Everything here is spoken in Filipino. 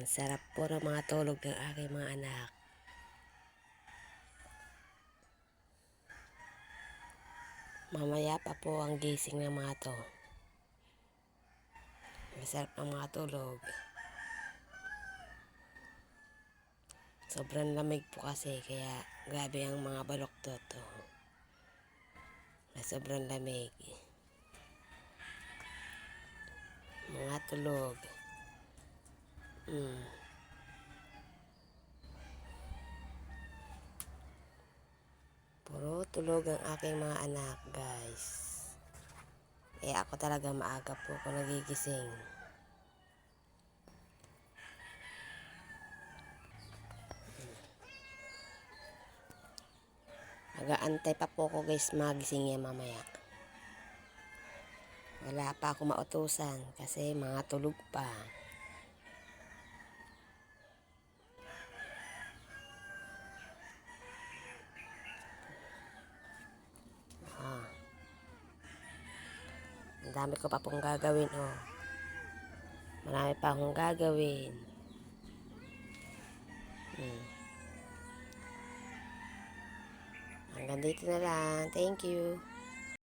Sarap po ng mga tulog ng aking mga anak. Mamaya pa po ang gising ng mga to. Masarap ang mga tulog. Sobrang lamig po kasi kaya grabe ang mga baloktot to. Sobrang lamig. Mga tulog. Puro tulog ang aking mga anak, guys. Eh ako talaga maaga po ako nagigising. Mag-aantay pa po ako, guys, magising yan mamaya. Wala pa ako mautusan kasi mga tulog pa. Ang dami ko pa pong gagawin, oh. Marami pa akong gagawin. Hanggang dito na lang. Thank you.